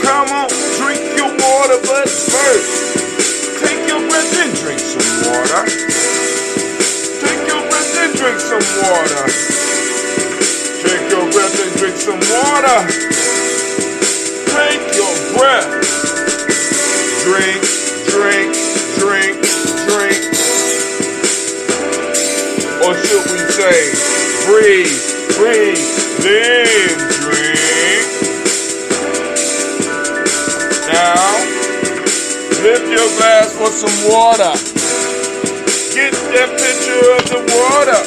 Come on, drink your water, but first, take your breath and drink some water. Take your breath and drink some water. Take your breath and drink some water. Take your breath. Drink, drink, drink, drink. Or should we say, breathe, breathe, then drink. Now, lift your glass for some water. Get that picture of the water.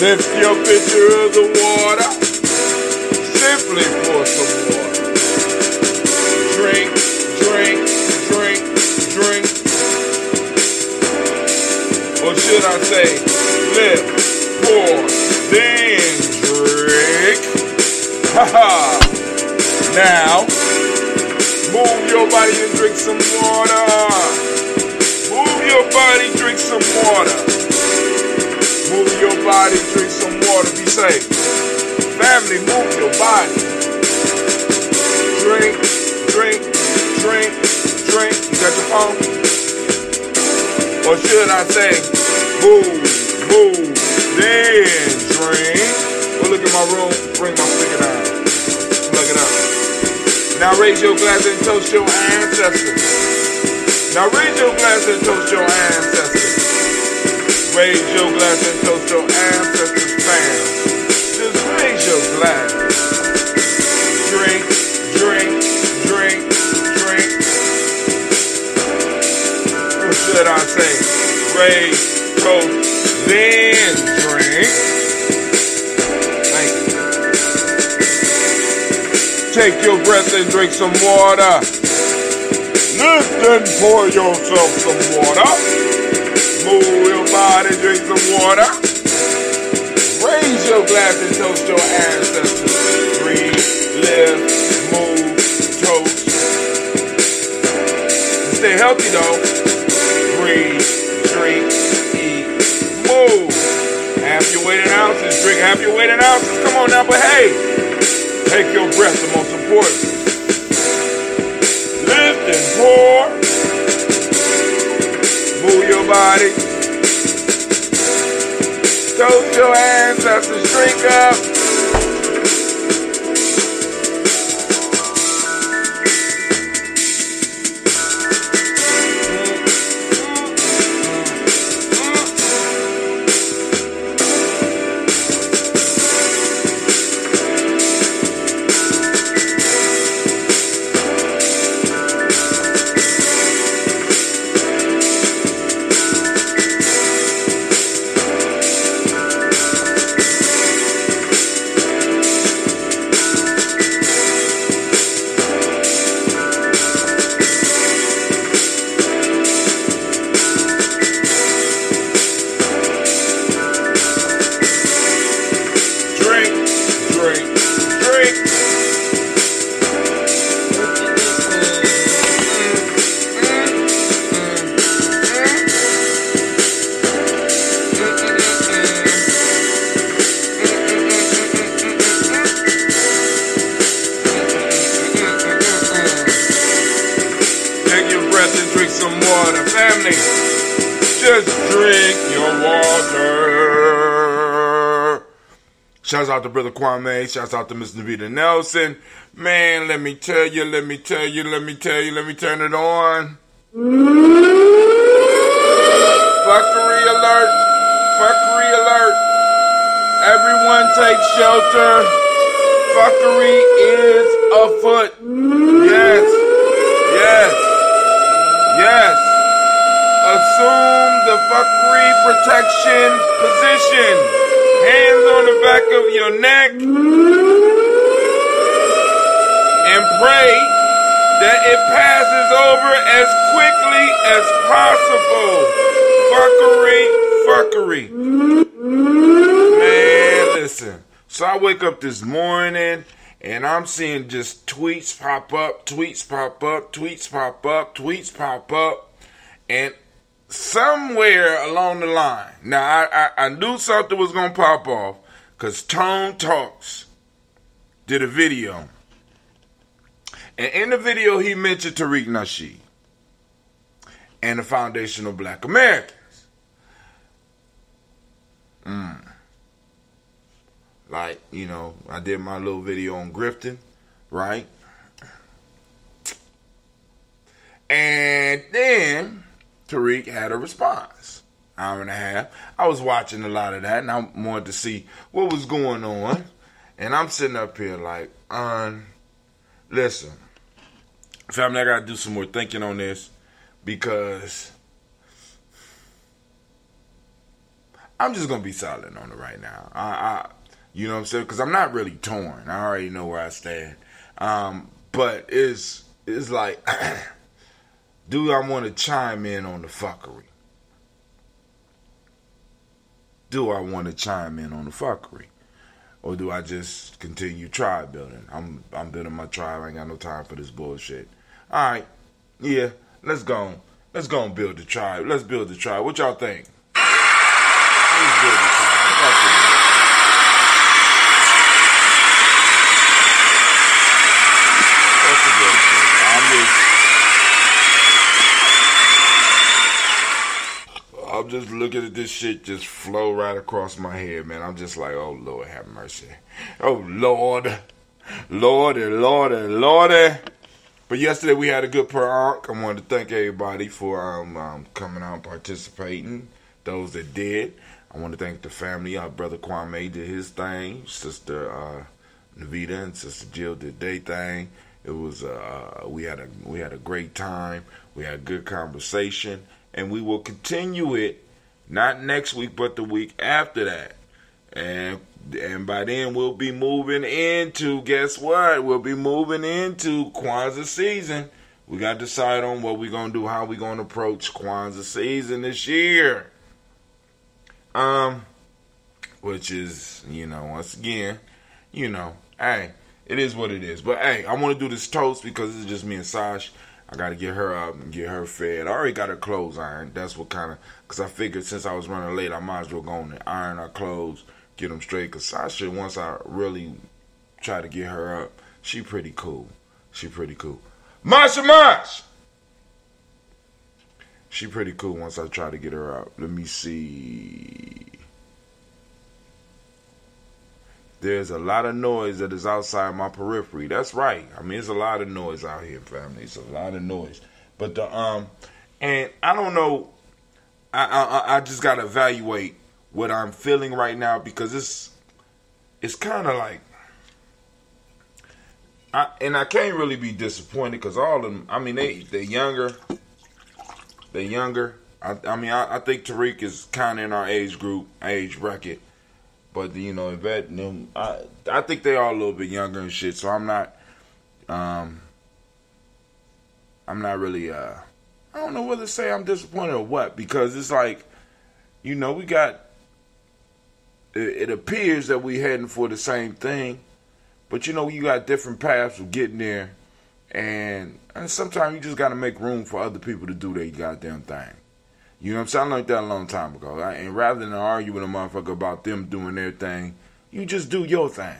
Lift your picture of the water. Simply pour some water. Drink, drink, drink, drink. Or should I say, lift, pour, then drink. Haha. Now, move your body and drink some water. Move your body, drink some water. Move your body, drink some water. Be safe. Family, move your body. Drink, drink, drink, drink. You got your phone? Or should I say, move, move, then drink. Go look at my room, bring my sticker down. Plug it up. Now raise your glass and toast your ancestors. Now raise your glass and toast your ancestors. Raise your glass and toast your ancestors, fam. Just raise your glass. Drink, drink, drink, drink. Or should I say, raise, toast, then drink. Thank you. Take your breath and drink some water. Lift and pour yourself some water. Move your body, drink some water. Raise your glass and toast your ancestors. Breathe, live, move, toast. Stay healthy though. Breathe, drink, eat, move. Half your weight in ounces. Drink half your weight in ounces. Come on now, but hey, take your breath, the most important. Lift and pour. Move your body. Toast your ancestors. Drink up. Just drink your water. Shouts out to Brother Kwame. Shouts out to Miss Navita Nelson. Man, let me tell you, let me turn it on. Fuckery alert. Fuckery alert. Everyone take shelter. Fuckery is afoot. Yes. Yes. Yes. Assume the fuckery protection position. Hands on the back of your neck. And pray that it passes over as quickly as possible. Fuckery. Man, listen. So I wake up this morning And I'm seeing just tweets pop up, tweets pop up, tweets pop up, tweets pop up. And somewhere along the line, now I knew something was going to pop off because Tone Talks did a video. And in the video, he mentioned Tariq Nasheed and the Foundation of Black Americans. Like, you know, I did my little video on grifting, right? And then Tariq had a response. Hour and a half. I was watching a lot of that, and I wanted to see what was going on. And I'm sitting up here like, listen, family, I got to do some more thinking on this because I'm just going to be silent on it right now. You know what I'm saying? Because I'm not really torn. I already know where I stand. But it's like, do I want to chime in on the fuckery? Do I want to chime in on the fuckery? Or do I just continue tribe building? I'm building my tribe. I ain't got no time for this bullshit. All right. Yeah. Let's go and build the tribe. Let's build the tribe. What y'all think? Let's build the tribe. I'm just looking at this shit just flow right across my head, man. I'm just like, oh, Lord, have mercy. Oh, Lord. Lordy, Lordy, Lordy. But yesterday we had a good per-arc. I wanted to thank everybody for coming out and participating. Those that did. I want to thank the family. Our brother Kwame did his thing. Sister Navita and Sister Jill did their thing. It was we had a great time. We had a good conversation. And we will continue it, not next week, but the week after that. And by then, we'll be moving into, guess what? We'll be moving into Kwanzaa season. We got to decide on what we're going to do, how we're going to approach Kwanzaa season this year. Which is, you know, once again, you know, hey, it is what it is. But, hey, I want to do this toast because it's just me and Sash. I got to get her up and get her fed. I already got her clothes ironed. That's what kind of, because I figured since I was running late, I might as well go on and iron her clothes, get them straight. Because Sasha, once I really try to get her up, she pretty cool. She pretty cool. Masha! She pretty cool once I try to get her up. Let me see. There's a lot of noise that is outside my periphery. That's right. I mean, there's a lot of noise out here, family. It's a lot of noise. But the and I don't know. I just gotta evaluate what I'm feeling right now because it's kind of like I can't really be disappointed because all of them. I mean, they're younger. They're younger. I mean, I think Tariq is kind of in our age bracket. But, you know, Yvette, I think they are a little bit younger and shit, so I'm not really, I don't know whether to say I'm disappointed or what, because it's like, you know, we got, it appears that we heading for the same thing, but, you know, you got different paths of getting there, and sometimes you just got to make room for other people to do their goddamn thing. You know what I'm saying? I learned that a long time ago. And rather than argue with a motherfucker about them doing their thing, you just do your thing.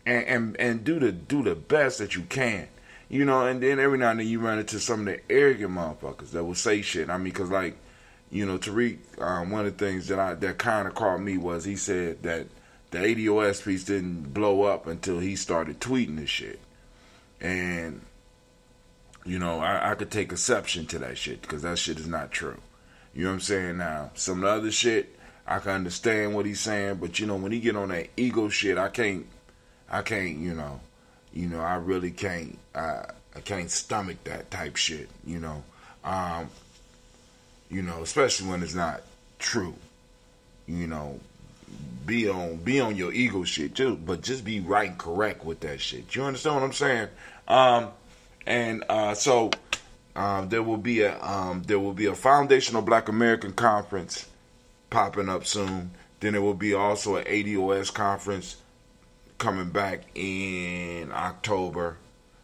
And do the best that you can. You know, and then every now and then you run into some of the arrogant motherfuckers that will say shit. I mean, because like, you know, Tariq, one of the things that kind of caught me was he said that the ADOS piece didn't blow up until he started tweeting this shit. And, you know, I could take exception to that shit because that shit is not true. You know what I'm saying? Now, some of the other shit, I can understand what he's saying, but, you know, when he get on that ego shit, I can't, you know, I really can't, I can't stomach that type shit, you know, especially when it's not true, you know, be on your ego shit, but just be right and correct with that shit. You understand what I'm saying? So there will be a Foundational Black American Conference popping up soon. Then there will be also an ADOS conference coming back in October.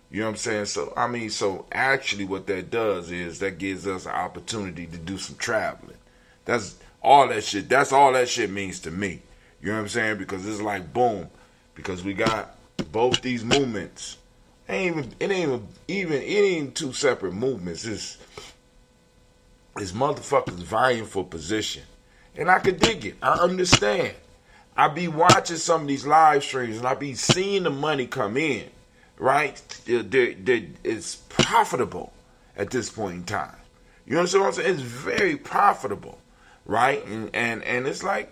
You know what I'm saying? So, I mean, so actually what that does is that gives us an opportunity to do some traveling. That's all that shit. That's all that shit means to me. You know what I'm saying? Because it's like, boom. Because we got both these movements. It ain't even two separate movements. It's motherfuckers vying for position. And I can dig it. I understand. I be watching some of these live streams and I be seeing the money come in, right? It's profitable at this point in time. You understand what I'm saying? It's very profitable, right? And it's like,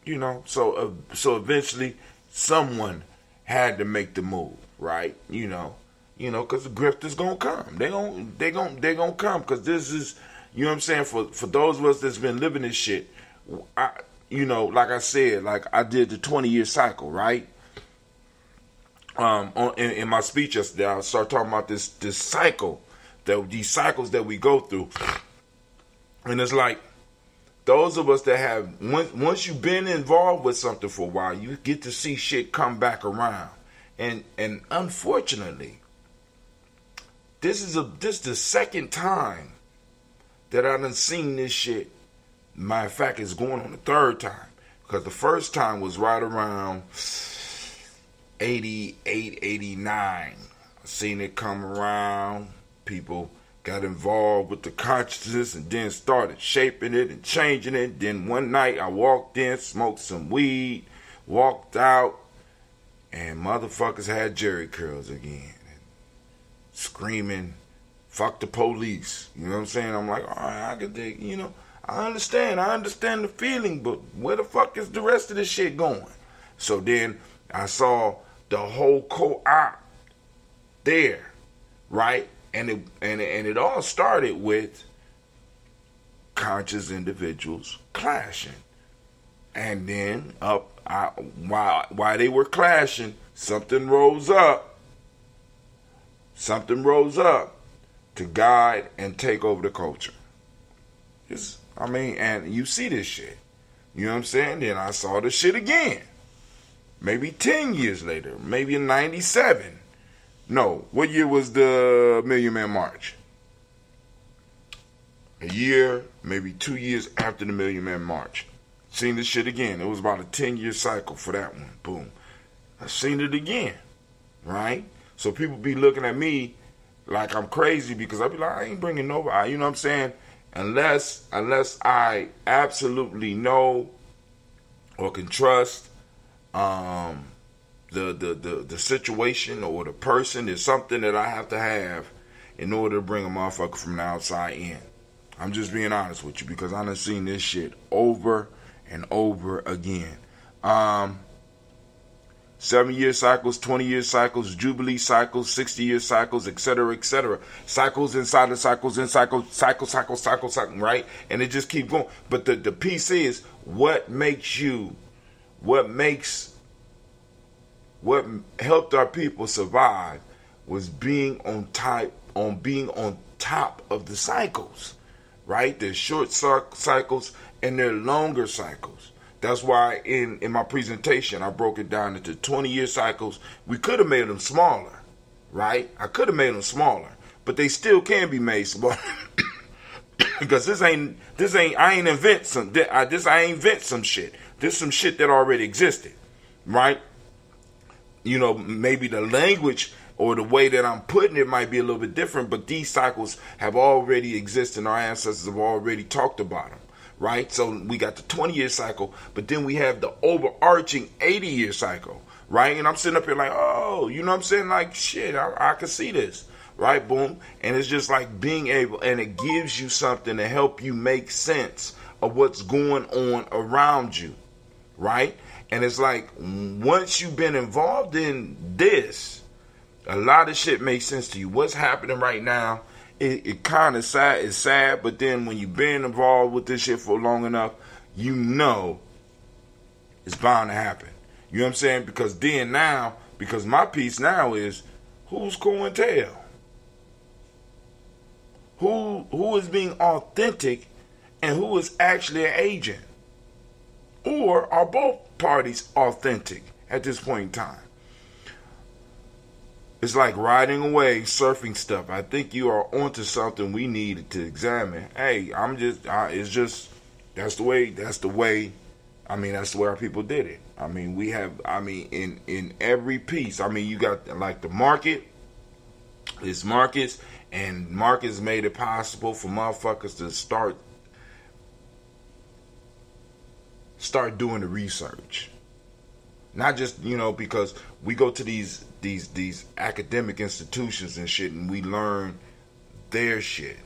you know, so eventually someone had to make the move, right? You know, because the grifters gonna come. They gonna come because this is, you know what I'm saying? For those of us that's been living this shit, you know, like I said, like I did the 20-year cycle, right? In my speech yesterday, I started talking about this cycle, these cycles that we go through, and it's like those of us that have once you've been involved with something for a while, you get to see shit come back around, and unfortunately, this is the second time that I done seen this shit. Matter of fact, it's going on the third time. Because the first time was right around 88, 89. I seen it come around. People got involved with the consciousness and then started shaping it and changing it. Then one night I walked in, smoked some weed, walked out, and motherfuckers had jerry curls again. Screaming, fuck the police. You know what I'm saying? I'm like, all right, I could dig, you know. I understand the feeling, but where the fuck is the rest of this shit going? So then I saw the whole co-op there, right? And it all started with conscious individuals clashing. And then while they were clashing, something rose up to guide and take over the culture. And you see this shit. You know what I'm saying? Then I saw this shit again. Maybe 10 years later. Maybe in 97. No, what year was the Million Man March? A year, maybe 2 years after the Million Man March. Seen this shit again. It was about a 10-year cycle for that one. Boom. I seen it again. Right? So people be looking at me like I'm crazy because I be like, I ain't bringing nobody. You know what I'm saying? Unless I absolutely know or can trust the situation or the person is something that I have to have in order to bring a motherfucker from the outside in. I'm just being honest with you because I done seen this shit over and over again. 7-year cycles, 20-year cycles, jubilee cycles, 60-year cycles, etc., etc. Cycles inside of cycles, cycle, right? And it just keep going. But the piece is what helped our people survive was being on top of the cycles, right? There's short cycles and there are longer cycles. That's why in my presentation, I broke it down into 20-year cycles. We could have made them smaller, right? I could have made them smaller, but they still can be made smaller because I ain't invent some shit. This some shit that already existed, right? You know, maybe the language or the way that I'm putting it might be a little bit different, but these cycles have already existed and our ancestors have already talked about them. Right? So we got the 20-year cycle, but then we have the overarching 80-year cycle, right? And I'm sitting up here like, oh, you know what I'm saying? Like, shit, I can see this, right? Boom. And it's just like being able, and it gives you something to help you make sense of what's going on around you, right? And it's like, once you've been involved in this, a lot of shit makes sense to you. What's happening right now, it kind of sad. It's sad, but then when you've been involved with this shit for long enough, you know it's bound to happen. You know what I'm saying? Because my piece now is, who's COINTEL? Who is being authentic and who is actually an agent? Or are both parties authentic at this point in time. It's like riding a wave, surfing stuff. I think you are onto something we need to examine. Hey, it's just, that's the way, that's the way our people did it. In every piece, you got like the market, it's markets, and markets made it possible for motherfuckers to start doing the research. Not just, because we go to these academic institutions and shit, and we learn their shit.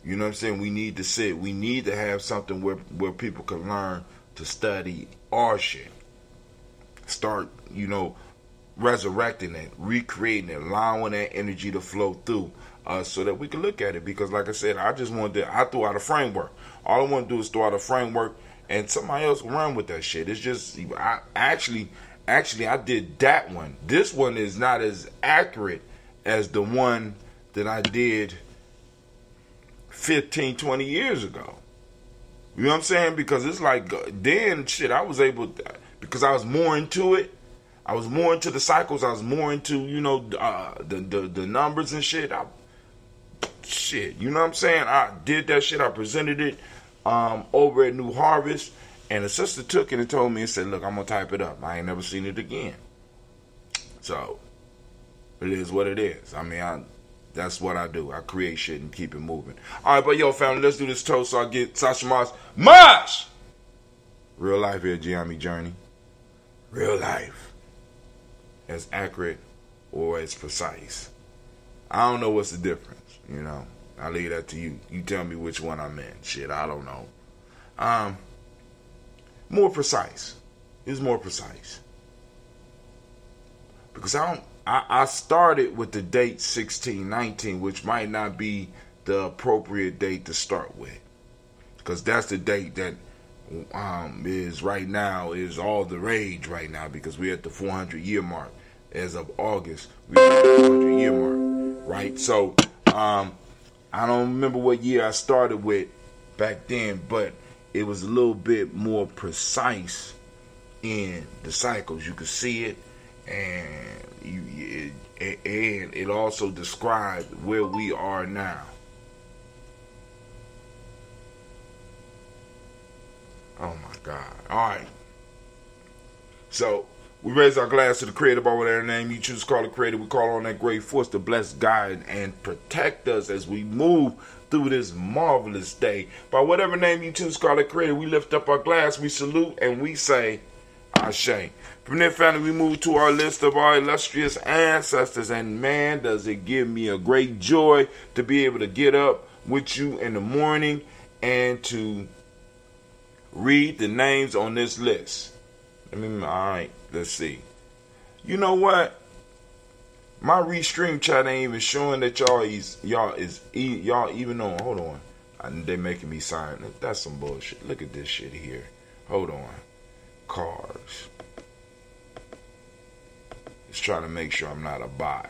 You know what I'm saying? We need to sit. We need to have something where people can learn to study our shit. Start, resurrecting it, recreating it, allowing that energy to flow through so that we can look at it. Because like I said, I threw out a framework. All I want to do is throw out a framework, and somebody else will run with that shit. It's just, I did that one. This one is not as accurate as the one that I did 15, 20 years ago. You know what I'm saying? Because it's like, then shit, I was able to, because I was more into it. I was more into the cycles. I was more into, the numbers and shit. You know what I'm saying? I did that shit. I presented it over at New Harvest. And the sister took it and told me and said, look, I'm going to type it up. I ain't never seen it again. So, it is what it is. That's what I do. I create shit and keep it moving. All right, but yo, family, let's do this toast so I get Sasha Mosh! Real life here, Gye-Nyame Journey. Real life. As accurate or as precise. I don't know what's the difference, I leave that to you. You tell me which one I'm in. Shit, I don't know. More precise. It's more precise. Because I started with the date 1619, which might not be the appropriate date to start with. Because that's the date that is right now, is all the rage right now, because we're at the 400-year mark. As of August, we're at the 400-year mark, right? So, I don't remember what year I started with back then, but it was a little bit more precise in the cycles. You could see it, and it also described where we are now. Oh my God! All right. So we raise our glass to the Creator by whatever name you choose to call the Creator. We call on that great force to bless, guide, and protect us as we move through this marvelous day. By whatever name you choose to call it Creator, we lift up our glass, we salute, and we say, Ashe. From there, family, we move to our list of our illustrious ancestors, and man, does it give me a great joy to be able to get up with you in the morning and to read the names on this list. All right, let's see. You know what? My restream chat ain't even showing that y'all even on. Hold on. They making me sign. That's some bullshit. Look at this shit here. Hold on. Cars. It's trying to make sure I'm not a bot.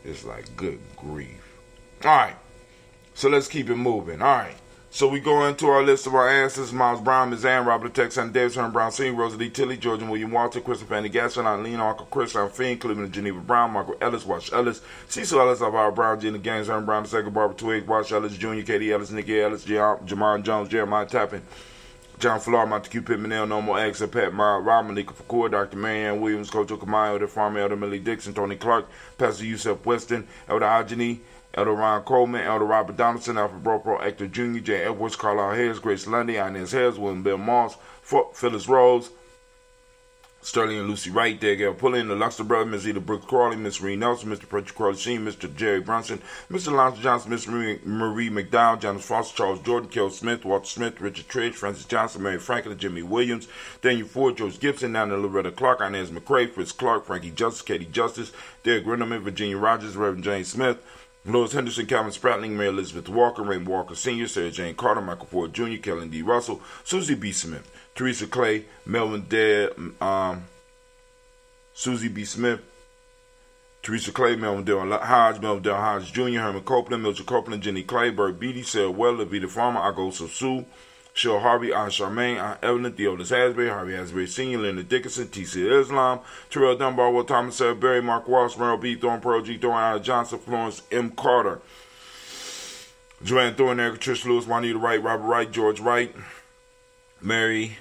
It's like, good grief. Alright. So let's keep it moving. Alright. So we go into our list of our ancestors: Miles Brown, Ms. Ann, Robert Texan, Davis, Herman Brown, Sr., Rosa D. Tilley, George and William Walter, Christopher Fanny Gaston, Eileen, Uncle Chris, Fiend, Cleveland, Geneva Brown, Margaret Ellis, Wash Ellis, Cecil Ellis, Alvaro Brown, Gina Gaines, Herman Brown, II, Barbara Twiggs, Wash Ellis, Jr., Katie Ellis, Nikki Ellis, Jamon Jones, Jeremiah Tappan, John Flora, Montague Pittman, No More Eggs, Pat Meyer, Rob, Malika Fakour, Dr. Marianne Williams, Coach Okamayo, the Farmer, Elder Millie Dixon, Tony Clark, Pastor Yusef Weston, Elder Ajani, Elder Ron Coleman, Elder Robert Donaldson, Alfred Bropro, Hector Jr., Jay Edwards, Carlisle Hayes, Grace Lundy, Inez Hayes, William Bill Moss, Phyllis Rose, Sterling and Lucy Wright, Daniel Pullen, the Luxor Brothers, Ms. Eda Brooks Crawley, Miss Ree Nelson, Mr. Patrick Crowley Sheen, Mr. Jerry Brunson, Mr. Lance Johnson, Miss Marie McDowell, Jonas Foster, Charles Jordan, Kel Smith, Walter Smith, Richard Tridge, Francis Johnson, Mary Franklin, Jimmy Williams, Daniel Ford, George Gibson, Nana Loretta Clark, Inez McCrae, Fritz Clark, Frankie Justice, Katie Justice, Derek Rinderman, Virginia Rogers, Reverend James Smith, Lois Henderson, Calvin Spratling, Mary Elizabeth Walker, Raymond Walker Sr., Sarah Jane Carter, Michael Ford Jr., Kellen D. Russell, Susie B. Smith, Teresa Clay, Melvin Susie B. Smith, Teresa Clay, Melvin Dale Hodge, Melvin Dale Hodge Jr., Herman Copeland, Mildred Copeland, Jenny Clay, Bert Beatty, Sarah Weller, Vita Farmer, Ago Sue, Cheryl Harvey, Aunt Charmaine, Aunt Evelyn, Theodis Hasbury, Harvey Hasbury Sr., Linda Dickinson, T.C. Islam, Terrell Dunbar, Will Thomas, Sarah Berry, Mark Walsh, Merrill B. Thorne, Pearl G. Thorne, Anna Johnson, Florence M. Carter, Joanne Thorne, Erica Trish Lewis, Juanita Wright, Robert Wright, George Wright, Mary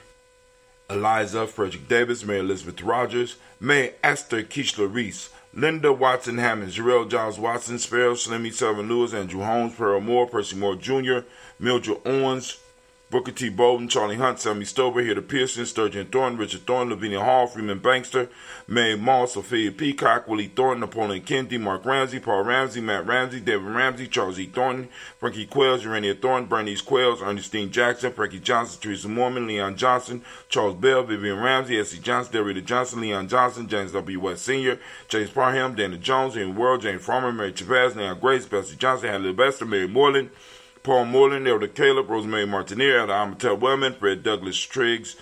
Eliza, Frederick Davis, Mary Elizabeth Rogers, May Esther Keishla Reese, Linda Watson Hammond, Jarrell Giles Watson, Sparrow, Slimmy Sullivan Lewis, Andrew Holmes, Pearl Moore, Percy Moore Jr., Mildred Owens, Booker T. Bolden, Charlie Hunt, Sammy Stover, Hilda Pearson, Sturgeon Thornton, Richard Thornton, Lavinia Hall, Freeman Bankster, Mae Moss, Sophia Peacock, Willie Thornton, Napoleon Kennedy, Mark Ramsey, Paul Ramsey, Matt Ramsey, David Ramsey, Charles E. Thornton, Frankie Quells, Urania Thornton, Bernice Quells, Ernestine Jackson, Frankie Johnson, Teresa Mormon, Leon Johnson, Charles Bell, Vivian Ramsey, S.C. Johnson, Derrida Johnson, Leon Johnson, James W. West Sr., James Parham, Dana Jones, Ian World, James Farmer, Mary Chavez, Leon Grace, Bessie Johnson, Hadley Bester, Mary Moreland, Paul Moreland, Elder Caleb, Rosemary Martinier, Elder Amatel Wellman, Fred Douglas Triggs,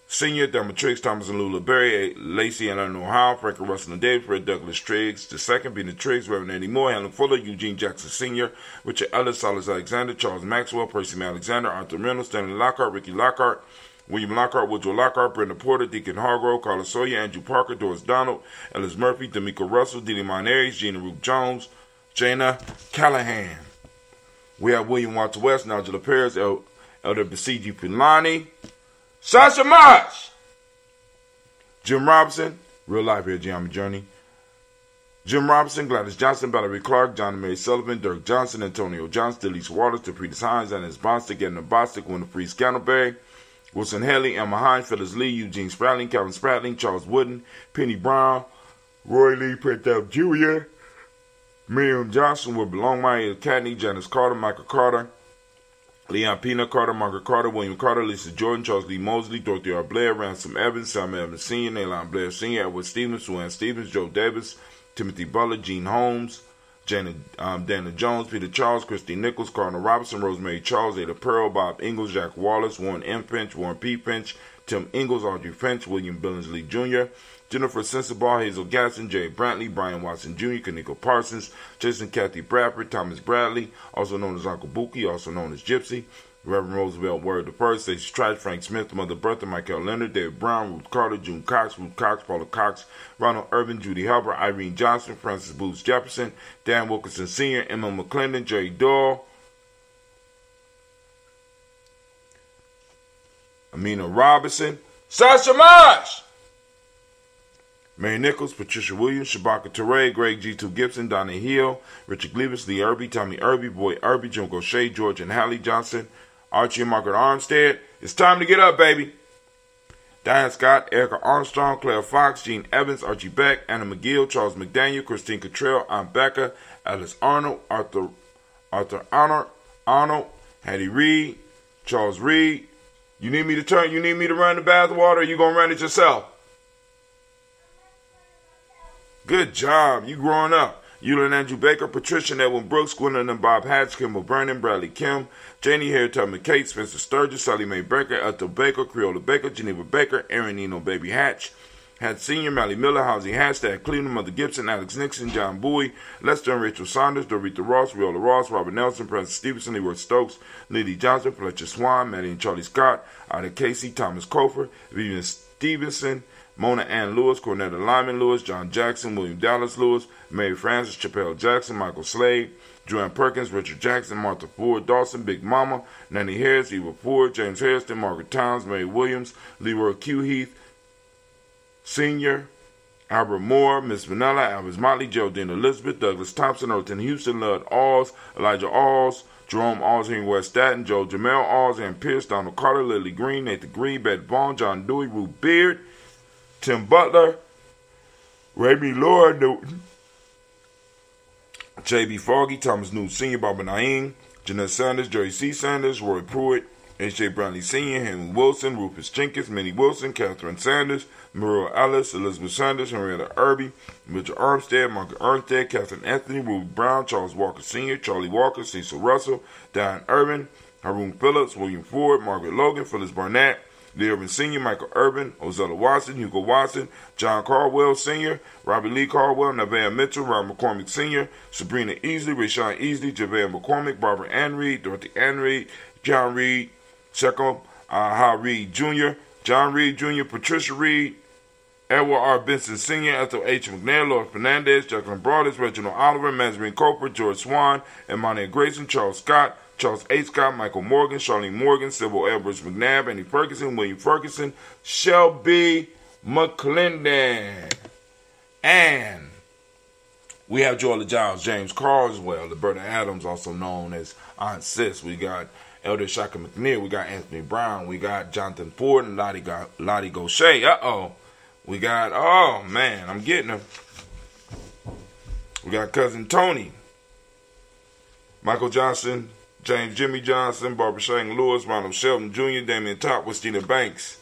Sr., Thelma Triggs, Thomas and Lula Berry, Lacey and Eleanor Howe, Frankie Russell and David, Fred Douglas Triggs, the second being the Triggs, Reverend Eddie Moore, Helen Fuller, Eugene Jackson Sr., Richard Ellis, Silas Alexander, Charles Maxwell, Percy May Alexander, Arthur Reynolds, Stanley Lockhart, Ricky Lockhart, William Lockhart, Woodrow Lockhart, Brenda Porter, Deacon Hargrove, Carla Sawyer, Andrew Parker, Doris Donald, Ellis Murphy, D'Amico Russell, Didi Monares, Gina Ruth Jones, Jana Callahan. We have William Walter West, Nigel Perez, Elder Basiji Pilani, Sasha Marsh, Jim Robinson, Real Life here, Gye-Nyame Journey, Jim Robinson, Gladys Johnson, Valerie Clark, John and Mary Sullivan, Dirk Johnson, Antonio Johnson, Delise Waters, Depretis Hines, Annis Bostic, Edna Bostic, Winifred Scantleberry, Wilson Haley, Emma Hines, Phyllis Lee, Eugene Spratling, Calvin Spratling, Charles Wooden, Penny Brown, Roy Lee Printup Jr., Miriam Johnson, Wilbur Longmire, Cadney, Janice Carter, Michael Carter, Leon Peanut Carter, Margaret Carter, William Carter, Lisa Jordan, Charles Lee Mosley, Dorothy R. Blair, Ransom Evans, Sam Evans Sr., Naylon Blair Sr., Edward Stevens, Suann Stevens, Joe Davis, Timothy Butler, Gene Holmes, Dana Jones, Peter Charles, Christine Nichols, Cardinal Robinson, Rosemary Charles, Ada Pearl, Bob Ingalls, Jack Wallace, Warren M. Finch, Warren P. Finch, Tim Ingalls, Audrey Finch, William Billingsley Jr., Jennifer Sensabaugh, Hazel Gasson, Jay Brantley, Brian Watson Jr., Kaniko Parsons, Jason Kathy Bradford, Thomas Bradley, also known as Uncle Buki, also known as Gypsy, Reverend Roosevelt Word the First, Stacey Trice, Frank Smith, Mother Bertha, Michael Leonard, David Brown, Ruth Carter, June Cox, Ruth Cox, Paula Cox, Ronald Irvin, Judy Helper, Irene Johnson, Francis Booth Jefferson, Dan Wilkinson Sr., Emma McClendon, Jerry Doyle, Amina Robinson, Sasha Marsh, Mary Nichols, Patricia Williams, Shabaka Toure, Greg G2 Gibson, Donna Hill, Richard Gleavis, Lee Irby, Tommy Irby, Boy Irby, Jim Gaucher, George and Hallie Johnson, Archie and Margaret Armstead. It's time to get up, baby. Diane Scott, Erica Armstrong, Claire Fox, Gene Evans, Archie Beck, Anna McGill, Charles McDaniel, Christine Cottrell, Aunt Becca, Alice Arnold, Arthur Arnold, Hattie Reed, Charles Reed. You need me to run the bathwater, or you gonna run it yourself? Good job. You growing up. Eulin Andrew Baker, Patricia and Edwin Brooks, Gwendolyn and Bob Hatch, Kimball Vernon, Bradley Kim, Janie Hare, Tubman Kate, Spencer Sturgis, Sally Mae Baker, Ethel Baker, Creola Baker, Geneva Baker, Aaron Nino Baby Hatch, Hatch Sr., Mally Miller, Housie Hatch, Dad Cleveland, Mother Gibson, Alex Nixon, John Bowie, Lester and Rachel Saunders, Dorita Ross, Riola Ross, Robert Nelson, Francis Stevenson, Leroy Stokes, Liddy Johnson, Fletcher Swan, Maddie and Charlie Scott, Ida Casey, Thomas Cofer, Vivian Stevenson, Mona Ann Lewis, Cornetta Lyman Lewis, John Jackson, William Dallas Lewis, Mary Francis, Chappelle Jackson, Michael Slade, Joanne Perkins, Richard Jackson, Martha Ford, Dawson, Big Mama, Nanny Harris, Eva Ford, James Harrison, Margaret Towns, Mary Williams, Leroy Q. Heath, Sr., Albert Moore, Miss Vanilla, Albert Motley, Geraldine Elizabeth, Douglas Thompson, Orton Houston, Lud Alls, Elijah Alls, Jerome Alls, Henry West Staten, Joe Jamel Alls, Ann Pierce, Donald Carter, Lily Green, Nathan Green, Betty Vaughn, John Dewey, Ruth Beard, Tim Butler, Raby Laura Newton, J.B. Foggy, Thomas Newton Sr., Barbara Naeem, Jeanette Sanders, Jerry C. Sanders, Roy Pruitt, H.J. Brownlee Sr., Henry Wilson, Rufus Jenkins, Minnie Wilson, Catherine Sanders, Muriel Ellis, Elizabeth Sanders, Henrietta Irby, Mitchell Armstead, Margaret Armstead, Catherine Anthony, Ruby Brown, Charles Walker Sr., Charlie Walker, Cecil Russell, Diane Irvin, Haroon Phillips, William Ford, Margaret Logan, Phyllis Barnett, Lee Irvin Sr., Michael Irvin, Ozella Watson, Hugo Watson, John Caldwell Sr., Robbie Lee Caldwell, Nevaeh Mitchell, Robert McCormick Sr., Sabrina Easley, Rashawn Easley, Javale McCormick, Barbara Ann Reed, Dorothy Ann Reed, John Reed, Second, Ha Reed Jr., John Reed Jr., Patricia Reed, Edward R. Benson Sr., Ethel H. McNair, Lord Fernandez, Jacqueline Broadus, Reginald Oliver, Mazarine Coper, George Swan, Imani Grayson, Charles Scott, Charles A. Scott, Michael Morgan, Charlene Morgan, Sybil Edwards McNabb, Annie Ferguson, William Ferguson, Shelby McClendon. And we have Joella Giles, James Carswell, Liberta Adams, also known as Aunt Sis. We got Elder Shaka McNear. We got Anthony Brown. We got Jonathan Ford and Lottie Gaucher. We got, oh man, I'm getting them. We got Cousin Tony, Michael Johnson, James Jimmy Johnson, Barbara Shane Lewis, Ronald Shelton Jr., Damian Top, Westina Banks,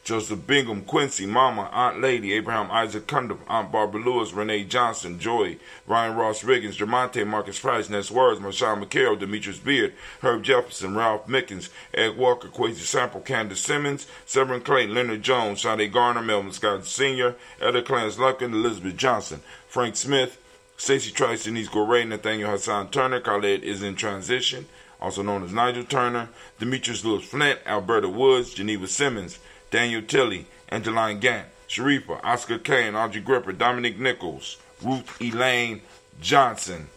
Joseph Bingham, Quincy, Mama, Aunt Lady, Abraham Isaac Cundiff, Aunt Barbara Lewis, Renee Johnson, Joy, Ryan Ross Riggins, Jermonte Marcus Price, Ness Words, Marshawn McCarroll, Demetrius Beard, Herb Jefferson, Ralph Mickens, Ed Walker, Quasi Sample, Candace Simmons, Severin Clay, Leonard Jones, Sade Garner, Melvin Scott Sr., Elder Clarence Lumpkin, Elizabeth Johnson, Frank Smith, Stacey Trice, Denise Goray, Nathaniel Hassan Turner, Khaled is in transition, also known as Nigel Turner, Demetrius Lewis Flint, Alberta Woods, Geneva Simmons, Daniel Tilley, Angeline Gant, Sharifa, Oscar Kane, Audrey Gripper, Dominic Nichols, Ruth Elaine Johnson,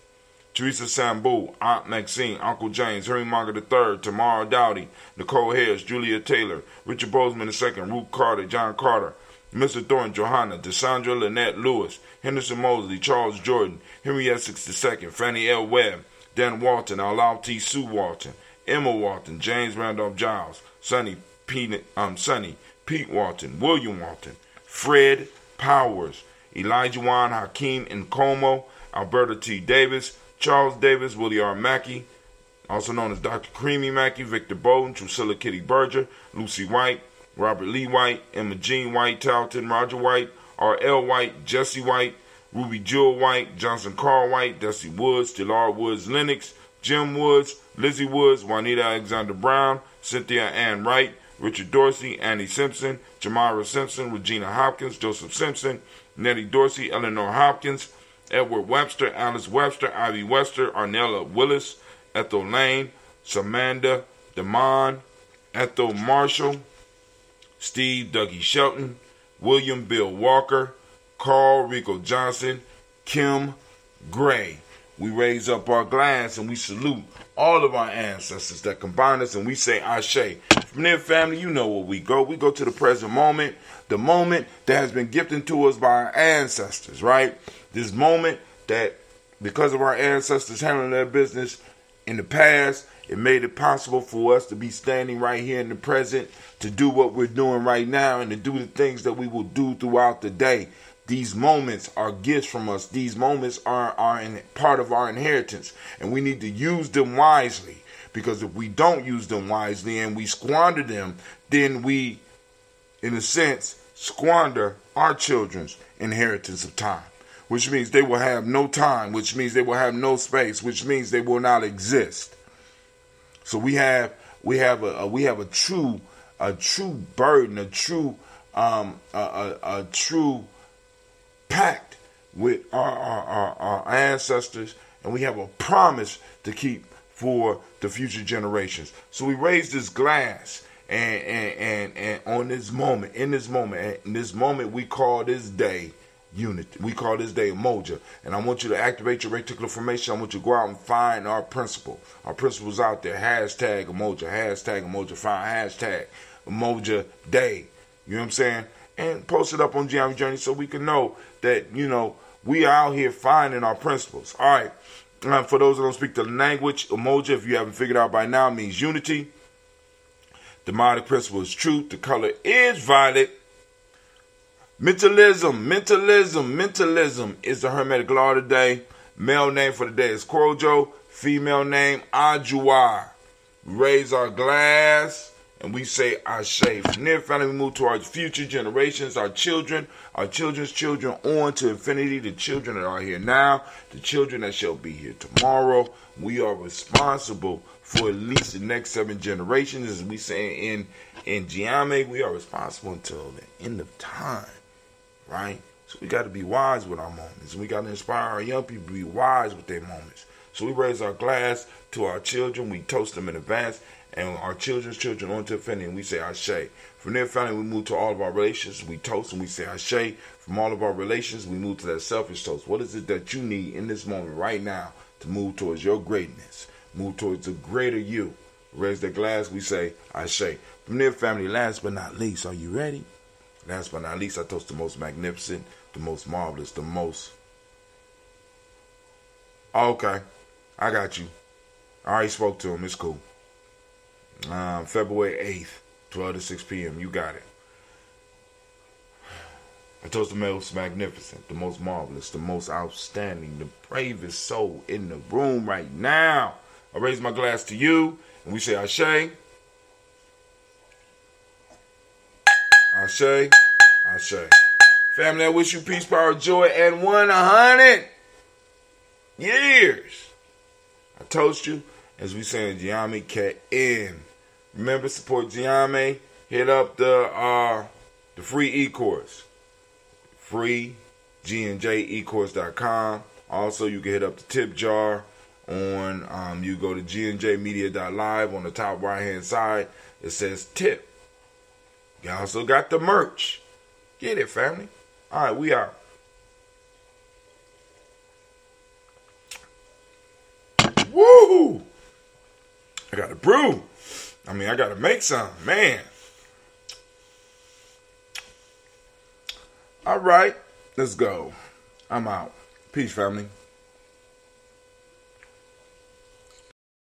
Teresa Sambu, Aunt Maxine, Uncle James, Henry Margaret III, Tamara Dowdy, Nicole Harris, Julia Taylor, Richard Bozeman II, Ruth Carter, John Carter, Mr. Thornton, Johanna, Dessandra Lynette Lewis, Henderson Mosley, Charles Jordan, Henry Essex II, Fannie L. Webb, Dan Walton, Allow T. Sue Walton, Emma Walton, James Randolph Giles, Sonny Pete Walton, William Walton, Fred Powers, Elijah Juan Hakeem Nkomo, Alberta T. Davis, Charles Davis, Willie R. Mackey, also known as Dr. Creamy Mackey, Victor Bowden, Drusilla Kitty Berger, Lucy White, Robert Lee White, Emma Jean White, Talton, Roger White, R.L. White, Jesse White, Ruby Jewel White, Johnson Carl White, Dusty Woods, Delar Woods Lennox, Jim Woods, Lizzie Woods, Juanita Alexander Brown, Cynthia Ann Wright, Richard Dorsey, Annie Simpson, Jamira Simpson, Regina Hopkins, Joseph Simpson, Nettie Dorsey, Eleanor Hopkins, Edward Webster, Alice Webster, Ivy Webster, Arnella Willis, Ethel Lane, Samanda Damon, Ethel Marshall, Steve Dougie Shelton, William Bill Walker, Carl Rico Johnson, Kim Gray. We raise up our glass and we salute all of our ancestors that combine us, and we say Ashe. From there, family, you know where we go. We go to the present moment, the moment that has been gifted to us by our ancestors, right? This moment that, because of our ancestors handling their business in the past, it made it possible for us to be standing right here in the present, to do what we're doing right now, and to do the things that we will do throughout the day. These moments are gifts from us. These moments are part of our inheritance, and we need to use them wisely, because if we don't use them wisely and we squander them, then we, in a sense, squander our children's inheritance of time, which means they will have no time, which means they will have no space, which means they will not exist. So we have a true burden, a true pact with our ancestors, and we have a promise to keep for the future generations. So we raise this glass and on this moment, in this moment we call this day unity. We call this day Umoja. And I want you to activate your reticular formation. I want you to go out and find our principle. Our principles out there. Hashtag Umoja. Hashtag Umoja. Find hashtag Umoja Day. You know what I'm saying? And post it up on Gye-Nyame Journey so we can know that, you know, we are out here finding our principles. All right. For those who don't speak the language, Umoja, if you haven't figured out by now, means unity. The demonic principle is truth. The color is violet. Mentalism is the Hermetic law today. Male name for the day is Korojo. Female name, Ajuar. We raise our glass and we say Ashe. From there, finally, we move to our future generations, our children, our children's children, on to infinity, the children that are here now, the children that shall be here tomorrow. We are responsible for at least the next 7 generations, as we say in Gye-Nyame, we are responsible until the end of time, right? So we got to be wise with our moments. We got to inspire our young people to be wise with their moments. So we raise our glass to our children. We toast them in advance. And our children's children on to infinity, and we say Ashe. From their family, we move to all of our relations. We toast and we say Ashe. From all of our relations, we move to that selfish toast. What is it that you need in this moment right now to move towards your greatness? Move towards the greater you. Raise the glass, we say Ashe. From their family, last but not least, are you ready? Last but not least, I toast the most magnificent, the most marvelous, the most... Okay, I got you. I already spoke to him. It's cool. February 8th, 12 to 6 p.m. You got it. I toast the most magnificent, the most marvelous, the most outstanding, the bravest soul in the room right now. I raise my glass to you, and we say Ashe. Ashe. Ashe. Family, I wish you peace, power, joy, and 100 years. I toast you. As we say in Gye-Nyame, K-N. Remember, support Gye-Nyame. Hit up the free e-course. Free, GNJecourse.com. Also, you can hit up the tip jar on, you go to gnjmedia.live on the top right-hand side. It says tip. You also got the merch. Get it, family. All right, we out. Woo! I got to brew. I got to make some. Man. All right. Let's go. I'm out. Peace, family.